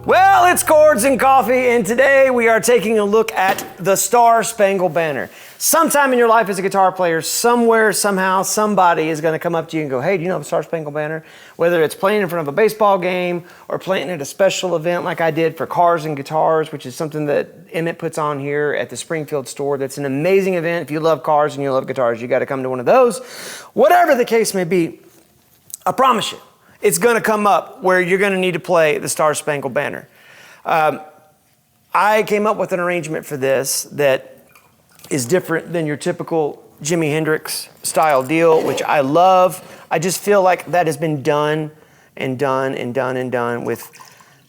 Well, it's Chords and Coffee, and today we are taking a look at the Star Spangled Banner. Sometime in your life as a guitar player, somewhere, somehow, somebody is going to come up to you and go, hey, do you know the Star Spangled Banner? Whether it's playing in front of a baseball game or playing at a special event like I did for Cars and Guitars, which is something that Emmett puts on here at the Springfield store. That's an amazing event. If you love cars and you love guitars, you got to come to one of those. Whatever the case may be, I promise you, it's going to come up where you're going to need to play the Star Spangled Banner. I came up with an arrangement for this that is different than your typical Jimi Hendrix style deal, which I love. I just feel like that has been done and done and done and done with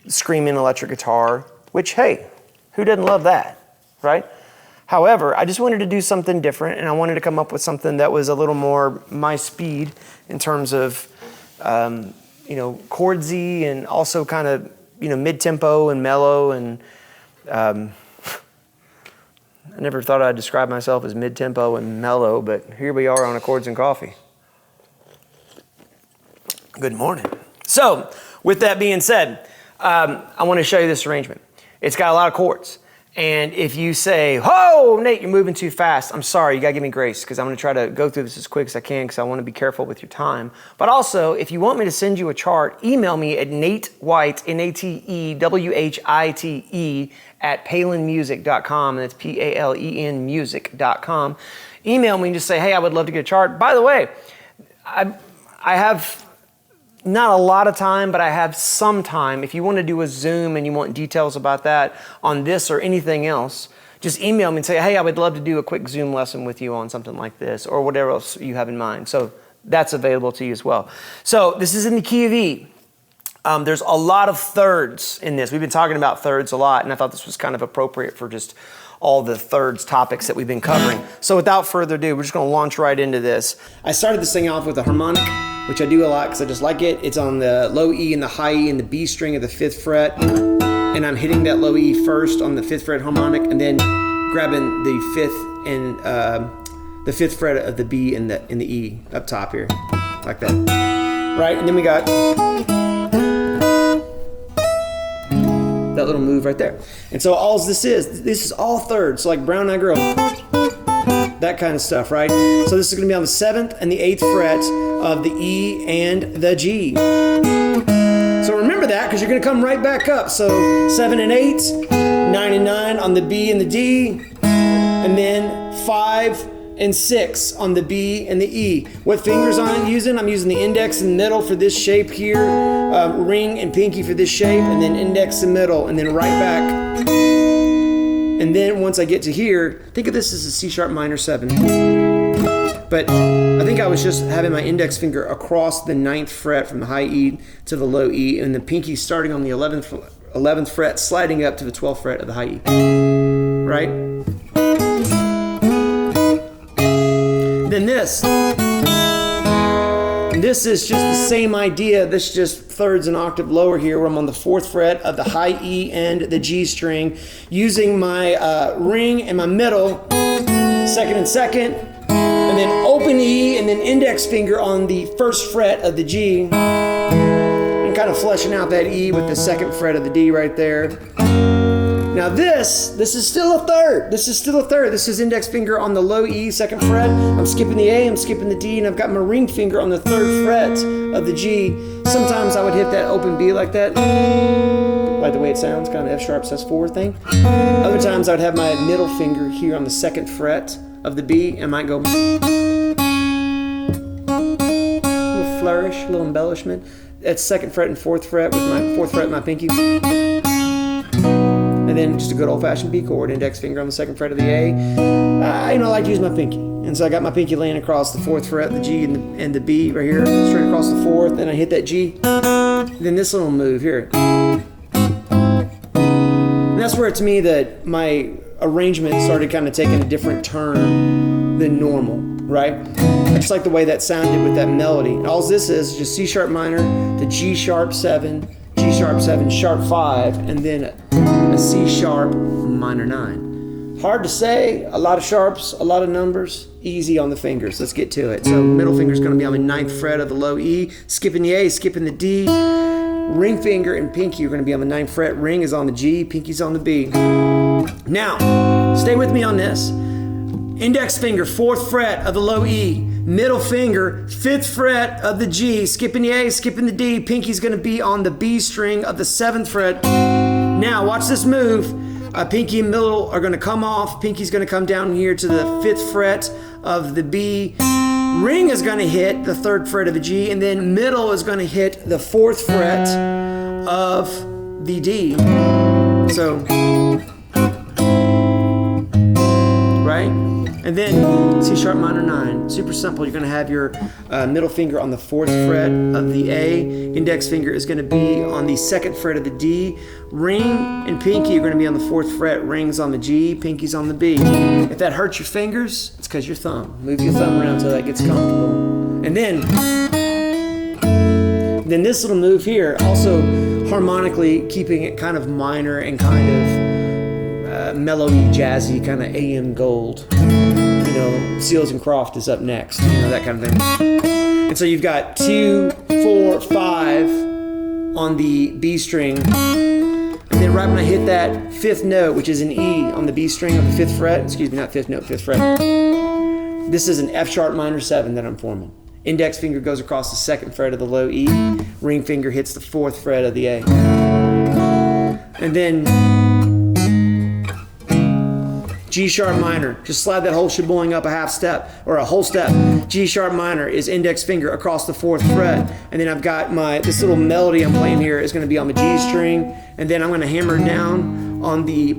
screaming electric guitar, which, hey, who doesn't love that, right? However, I just wanted to do something different, and I wanted to come up with something that was a little more my speed in terms of chordsy and also kind of, mid-tempo and mellow. And I never thought I'd describe myself as mid-tempo and mellow, but here we are on a Chords and Coffee. Good morning. So, with that being said, I want to show you this arrangement. It's got a lot of chords. And if you say, "Oh, Nate, you're moving too fast," I'm sorry, you gotta give me grace, because I'm gonna try to go through this as quick as I can, because I want to be careful with your time. But also, if you want me to send you a chart, email me at natewhite, NATEWHITE, at palenmusic.com, and that's PALEN music.com. Email me and just say, hey, I would love to get a chart. By the way, I have not a lot of time, but I have some time. If you want to do a Zoom and you want details about that on this or anything else, just email me and say, hey, I would love to do a quick Zoom lesson with you on something like this or whatever else you have in mind. So that's available to you as well. So this is in the key of E. There's a lot of thirds in this. We've been talking about thirds a lot, and I thought this was kind of appropriate for just all the thirds topics that we've been covering. So without further ado, we're just going to launch right into this. I started this thing off with a harmonic, which I do a lot because I just like it. It's on the low E and the high E and the B string of the 5th fret. And I'm hitting that low E first on the 5th fret harmonic, and then grabbing the 5th and the 5th fret of the B and the E up top here, like that. Right, and then we got that little move right there. And so all this is all thirds. So like Brown Eyed Girl, that kind of stuff, right? So this is going to be on the 7th and the 8th fret of the E and the G. So remember that, because you're going to come right back up. So 7 and 8, 9 and 9 on the B and the D, and then 5 and 6 on the B and the E. What fingers I'm using? I'm using the index and middle for this shape here, ring and pinky for this shape, and then index and middle, and then right back. And then once I get to here, think of this as a C sharp minor 7. But I think I was just having my index finger across the 9th fret from the high E to the low E, and the pinky starting on the 11th fret, sliding up to the 12th fret of the high E. Right? Then this. And this is just the same idea. This is just thirds an octave lower here, where I'm on the 4th fret of the high E and the G string, using my ring and my middle, 2nd and 2nd, and then open E and then index finger on the 1st fret of the G, and kind of fleshing out that E with the 2nd fret of the D right there. Now this is still a third. This is still a third. This is index finger on the low E, 2nd fret. I'm skipping the A, I'm skipping the D, and I've got my ring finger on the 3rd fret of the G. Sometimes I would hit that open B like that, like the way it sounds, kind of F sharp sus4 thing. Other times I would have my middle finger here on the 2nd fret of the B, and I might go a little flourish, a little embellishment. That's 2nd fret and 4th fret with my 4th fret and my pinky. And then just a good old-fashioned B chord, index finger on the 2nd fret of the A. I like to use my pinky. And so I got my pinky laying across the 4th fret, the G and the B right here, straight across the 4th, and I hit that G. Then this little move here. And that's where, to me, that my arrangement started kind of taking a different turn than normal, right? I just like the way that sounded with that melody. And all this is just C sharp minor to G sharp 7, G sharp 7, sharp 5, and then a C sharp minor 9. Hard to say, a lot of sharps, a lot of numbers, easy on the fingers. Let's get to it. So middle finger is going to be on the 9th fret of the low E, skipping the A, skipping the D. Ring finger and pinky are going to be on the 9th fret. Ring is on the G, pinky's on the B. Now, stay with me on this. Index finger, 4th fret of the low E. Middle finger, 5th fret of the G, skipping the A, skipping the D. Pinky's going to be on the B string of the 7th fret. Now, watch this move. Pinky and middle are going to come off. Pinky's going to come down here to the 5th fret of the B. Ring is going to hit the 3rd fret of the G, and then middle is going to hit the 4th fret of the D. So, right? And then C sharp minor 9. Super simple. You're going to have your middle finger on the 4th fret of the A. Index finger is going to be on the 2nd fret of the D. Ring and pinky are going to be on the 4th fret. Ring's on the G, pinky's on the B. If that hurts your fingers, it's because your thumb. Move your thumb around so that gets comfortable. And then this little move here, also harmonically keeping it kind of minor and kind of mellowy, jazzy, kind of AM gold. You know, Seals and Croft is up next, you know, that kind of thing. And so you've got 2, 4, 5 on the B string. And then right when I hit that 5th note, which is an E on the B string of the 5th fret, excuse me, not 5th note, 5th fret. This is an F sharp minor 7 that I'm forming. Index finger goes across the 2nd fret of the low E. Ring finger hits the 4th fret of the A. And then G sharp minor, just slide that whole sheboing up a half step or a whole step. G sharp minor is index finger across the 4th fret, and then I've got this little melody I'm playing here is going to be on the G string, and then I'm going to hammer down on the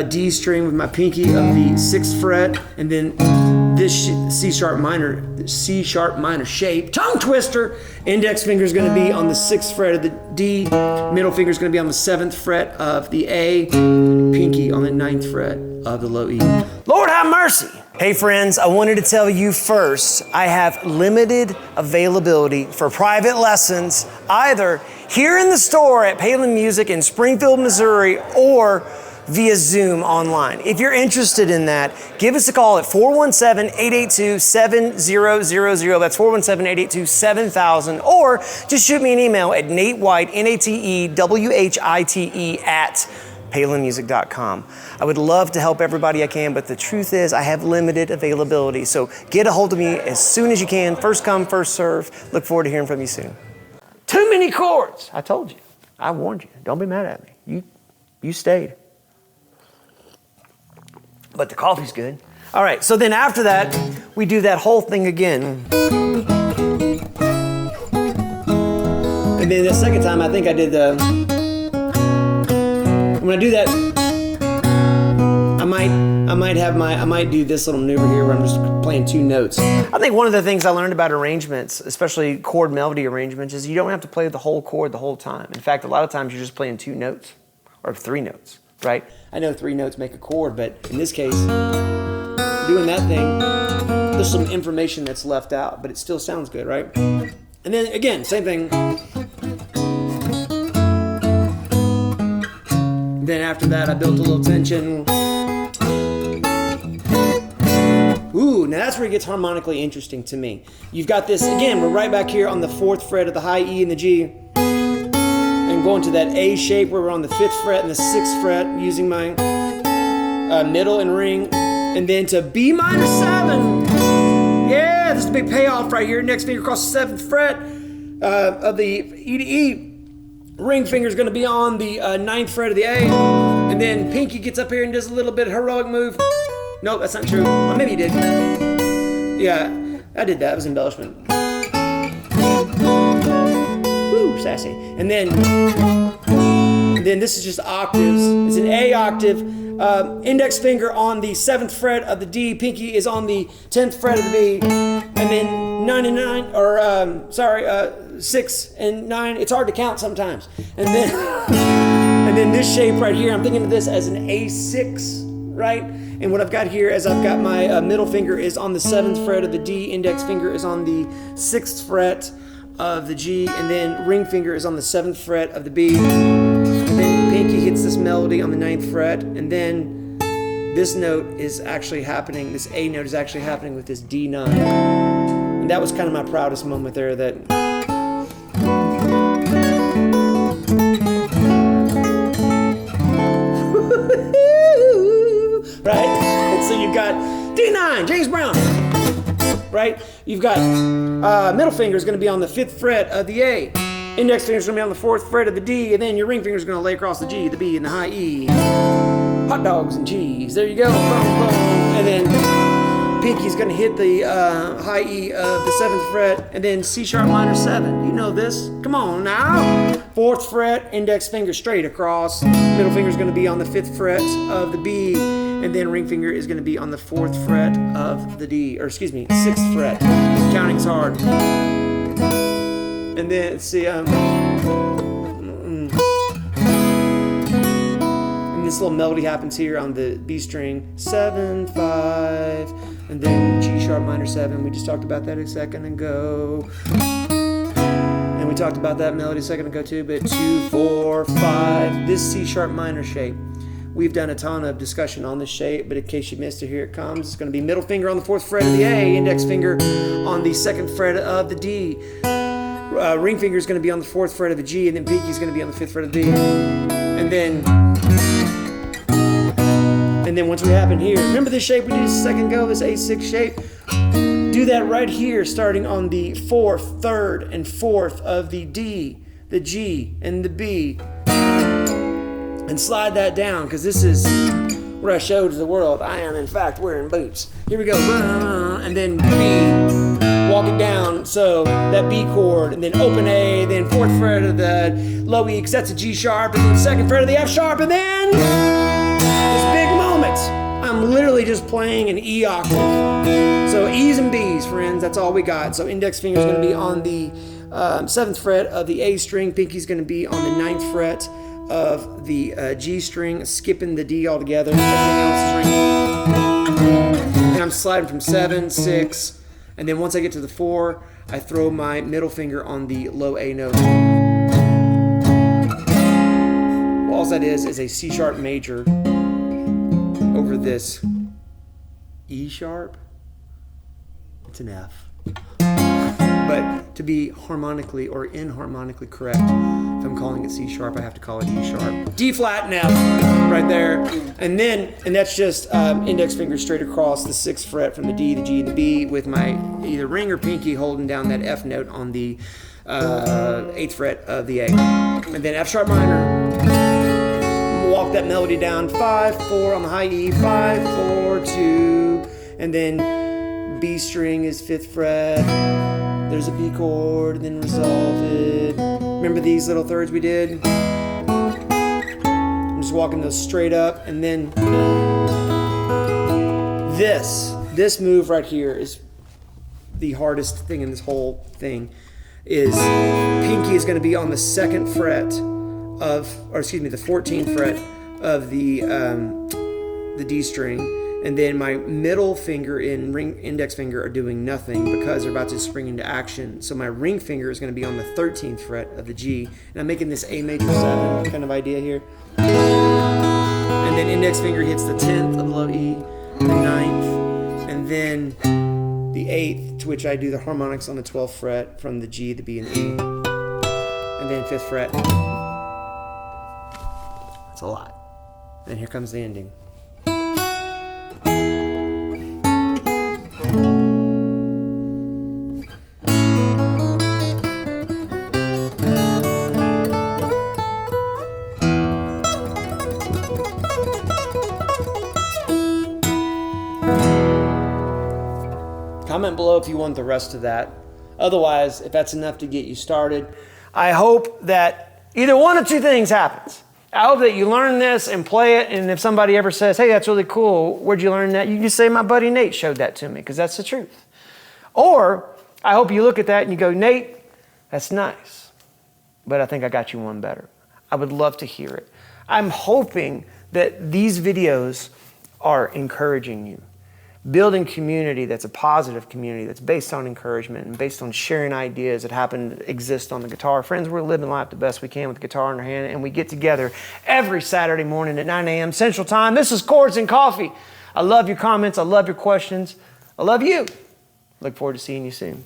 D string with my pinky of the 6th fret, and then this C sharp minor shape, tongue twister. Index finger is going to be on the 6th fret of the D. Middle finger is going to be on the 7th fret of the A. Pinky on the 9th fret of the low E. Lord have mercy. Hey friends, I wanted to tell you first, I have limited availability for private lessons, either here in the store at Palen Music in Springfield, Missouri, or via Zoom online. If you're interested in that, give us a call at 417-882-7000. That's 417-882-7000. Or just shoot me an email at natewhite, NATEWHITE at palenmusic.com. I would love to help everybody I can, but the truth is I have limited availability. So get a hold of me as soon as you can. First come, first serve. Look forward to hearing from you soon. Too many chords. I told you. I warned you. Don't be mad at me. You stayed. But the coffee's good. All right, so then after that, we do that whole thing again. And then the second time, I think I did when I do that, I might do this little maneuver here where I'm just playing 2 notes. I think one of the things I learned about arrangements, especially chord melody arrangements, is you don't have to play the whole chord the whole time. In fact, a lot of times you're just playing 2 notes or 3 notes, right? I know 3 notes make a chord, but in this case, doing that thing, there's some information that's left out, but it still sounds good, right? And then again, same thing. Then after that, I built a little tension. Ooh, now that's where it gets harmonically interesting to me. You've got this, again, we're right back here on the 4th fret of the high E and the G. And going to that A shape where we're on the 5th fret and the 6th fret using my middle and ring. And then to B minor 7. Yeah, this is a big payoff right here. Next finger across the 7th fret of the E to E. Ring finger is going to be on the 9th fret of the A. And then pinky gets up here and does a little bit of heroic move. Nope, that's not true. Well, maybe he did. Yeah, I did that. It was embellishment. Woo, sassy. And then this is just octaves. It's an A octave. Index finger on the 7th fret of the D. Pinky is on the 10th fret of the B. And then 9 and 9, or 6 and 9. It's hard to count sometimes. And then this shape right here, I'm thinking of this as an A6, right? And what I've got here is I've got my middle finger is on the 7th fret of the D, index finger is on the 6th fret of the G, and then ring finger is on the 7th fret of the B. And then pinky hits this melody on the 9th fret, and then this note is actually happening, this A note is actually happening with this D9. And that was kind of my proudest moment there, that right? And so you've got D9, James Brown, right? You've got middle finger is going to be on the 5th fret of the A. Index finger is going to be on the 4th fret of the D, and then your ring finger is going to lay across the G, the B, and the high E. Hot dogs and cheese. There you go. Boom, boom. And then pinky's going to hit the high E of the 7th fret, and then C sharp minor 7. You know this. Come on now. 4th fret, index finger straight across. Middle finger is going to be on the 5th fret of the B, and then ring finger is going to be on the 4th fret of the D, or excuse me, 6th fret. Counting's hard. And then, let's see, and this little melody happens here on the B string, 7, 5, and then G sharp minor 7. We just talked about that a second ago. And we talked about that melody a second ago too, but 2, 4, 5, this C sharp minor shape. We've done a ton of discussion on this shape, but in case you missed it, here it comes. It's going to be middle finger on the 4th fret of the A, index finger on the 2nd fret of the D. Ring finger is going to be on the 4th fret of the G, and then pinky is going to be on the 5th fret of the D. And then once we have it here, remember this shape we did a second ago, this A6 shape? Do that right here, starting on the 4th, 3rd, and 4th of the D, the G, and the B. And slide that down, because this is what I showed to the world. I am, in fact, wearing boots. Here we go. And then B. Walk it down, so that B chord, and then open A, then 4th fret of the low E, because that's a G sharp, and then 2nd fret of the F sharp, and then this big moment. I'm literally just playing an E octave. So E's and B's, friends, that's all we got. So index finger is going to be on the 7th fret of the A string, pinky's going to be on the 9th fret of the G string, skipping the D altogether. Everything else is ringing. And I'm sliding from 7, 6, and then once I get to the 4, I throw my middle finger on the low A note. All that is a C sharp major over this E sharp. It's an F. But to be harmonically or inharmonically correct, if I'm calling it C sharp, I have to call it E sharp. D flat and F, right there. And that's just index finger straight across the 6th fret from the D, the G, and the B, with my either ring or pinky holding down that F note on the 8th fret of the A. And then F sharp minor. Walk that melody down, 5, 4 on the high E, 5, 4, 2, and then B string is 5th fret. There's a B chord, and then resolve it. Remember these little thirds we did? I'm just walking those straight up, and then this move right here is the hardest thing in this whole thing. Is pinky is going to be on the 2nd fret of, or excuse me, the 14th fret of the D string. And then my middle finger and index finger are doing nothing because they're about to spring into action. So my ring finger is going to be on the 13th fret of the G. And I'm making this A major 7 kind of idea here. And then index finger hits the 10th of the low E, the 9th, and then the 8th, to which I do the harmonics on the 12th fret from the G, the B, and the E. And then 5th fret. That's a lot. And here comes the ending. Comment below if you want the rest of that. Otherwise, if that's enough to get you started, I hope that either one of two things happens. I hope that you learn this and play it, and if somebody ever says, hey, that's really cool, where'd you learn that? You can say, my buddy Nate showed that to me, because that's the truth. Or, I hope you look at that and you go, Nate, that's nice, but I think I got you one better. I would love to hear it. I'm hoping that these videos are encouraging you, building community that's a positive community, that's based on encouragement and based on sharing ideas that happen to exist on the guitar. Friends, we're living life the best we can with the guitar in our hand, and we get together every Saturday morning at 9 a.m. Central Time. This is Chords and Coffee. I love your comments. I love your questions. I love you. Look forward to seeing you soon.